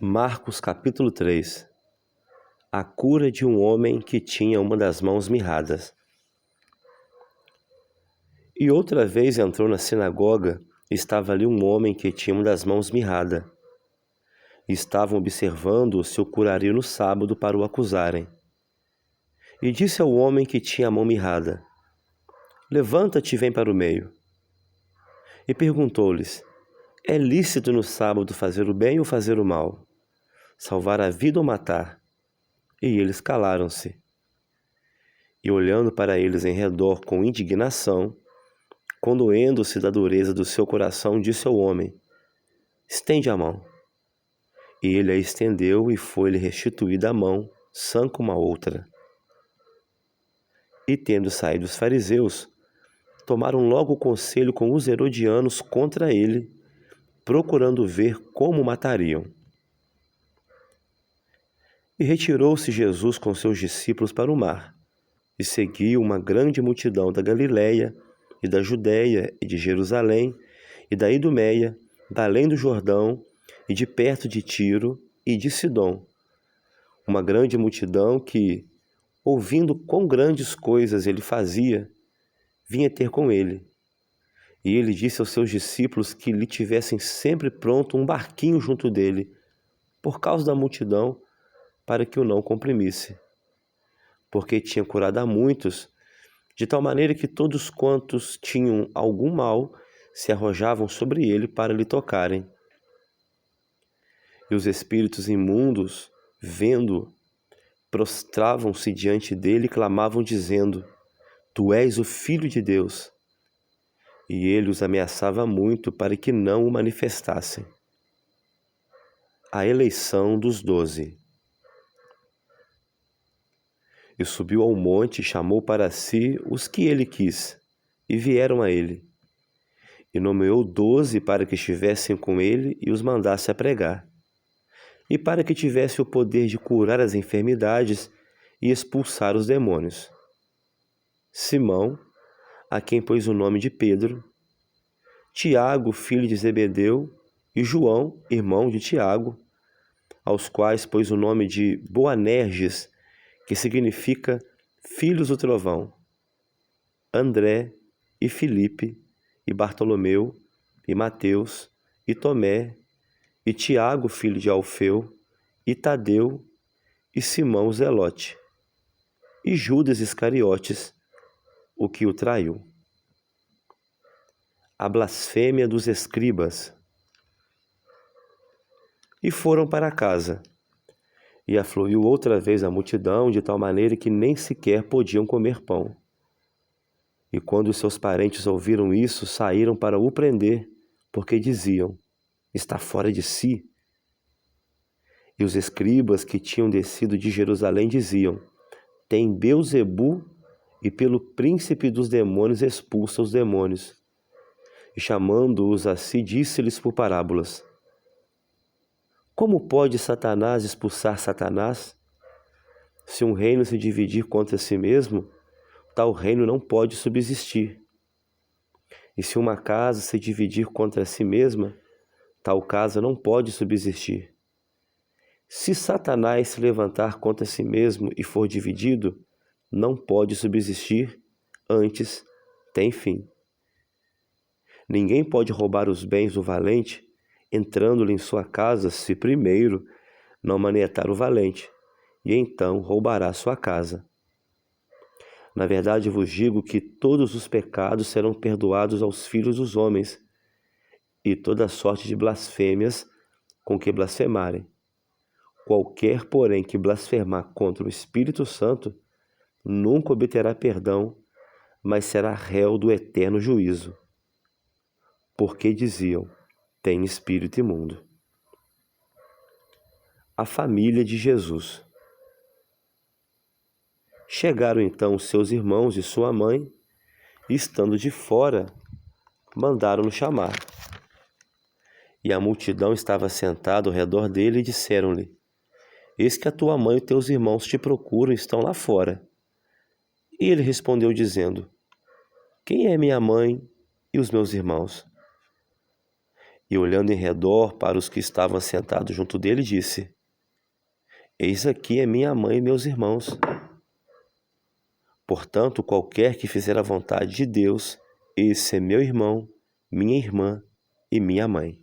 Marcos capítulo 3. A cura de um homem que tinha uma das mãos mirradas. E outra vez entrou na sinagoga, e estava ali um homem que tinha uma das mãos mirrada. E estavam observando se o curaria no sábado para o acusarem. E disse ao homem que tinha a mão mirrada: Levanta-te e vem para o meio. E perguntou-lhes: É lícito no sábado fazer o bem ou fazer o mal? Salvar a vida ou matar? E eles calaram-se. E olhando para eles em redor com indignação, condoendo-se da dureza do seu coração, disse ao homem: Estende a mão. E ele a estendeu e foi-lhe restituída a mão, sã como a outra. E tendo saído os fariseus, tomaram logo conselho com os herodianos contra ele, procurando ver como o matariam. E retirou-se Jesus com seus discípulos para o mar, e seguiu uma grande multidão da Galiléia, e da Judéia, e de Jerusalém, e da Idumeia, da além do Jordão, e de perto de Tiro e de Sidom. Uma grande multidão que, ouvindo quão grandes coisas ele fazia, vinha ter com ele. E ele disse aos seus discípulos que lhe tivessem sempre pronto um barquinho junto dele, por causa da multidão, para que o não comprimisse. Porque tinha curado a muitos, de tal maneira que todos quantos tinham algum mal se arrojavam sobre ele para lhe tocarem. E os espíritos imundos, vendo, prostravam-se diante dele e clamavam, dizendo: Tu és o Filho de Deus. E ele os ameaçava muito para que não o manifestassem. A eleição dos 12. E subiu ao monte e chamou para si os que ele quis, e vieram a ele. E nomeou 12 para que estivessem com ele e os mandasse a pregar, e para que tivesse o poder de curar as enfermidades e expulsar os demônios. Simão, a quem pôs o nome de Pedro, Tiago, filho de Zebedeu, e João, irmão de Tiago, aos quais pôs o nome de Boanerges, que significa filhos do trovão, André, e Filipe, e Bartolomeu, e Mateus, e Tomé, e Tiago, filho de Alfeu, e Tadeu, e Simão Zelote, e Judas Iscariotes, o que o traiu. A blasfêmia dos escribas. E foram para casa. E afluiu outra vez a multidão, de tal maneira que nem sequer podiam comer pão. E quando seus parentes ouviram isso, saíram para o prender, porque diziam: Está fora de si. E os escribas que tinham descido de Jerusalém diziam: Tem Beelzebu, e pelo príncipe dos demônios expulsa os demônios. E chamando-os a si, disse-lhes por parábolas: Como pode Satanás expulsar Satanás? Se um reino se dividir contra si mesmo, tal reino não pode subsistir. E se uma casa se dividir contra si mesma, tal casa não pode subsistir. Se Satanás se levantar contra si mesmo e for dividido, não pode subsistir, antes tem fim. Ninguém pode roubar os bens do valente, entrando-lhe em sua casa, se primeiro não manietar o valente, e então roubará sua casa. Na verdade vos digo que todos os pecados serão perdoados aos filhos dos homens, e toda sorte de blasfêmias com que blasfemarem. Qualquer, porém, que blasfemar contra o Espírito Santo, nunca obterá perdão, mas será réu do eterno juízo. Porque diziam: tem espírito imundo. A família de Jesus. Chegaram então os seus irmãos e sua mãe, e estando de fora, mandaram-no chamar. E a multidão estava sentada ao redor dele e disseram-lhe: Eis que a tua mãe e teus irmãos te procuram e estão lá fora. E ele respondeu dizendo: Quem é minha mãe e os meus irmãos? E olhando em redor para os que estavam sentados junto dele, disse: Eis aqui é minha mãe e meus irmãos. Portanto, qualquer que fizer a vontade de Deus, esse é meu irmão, minha irmã e minha mãe.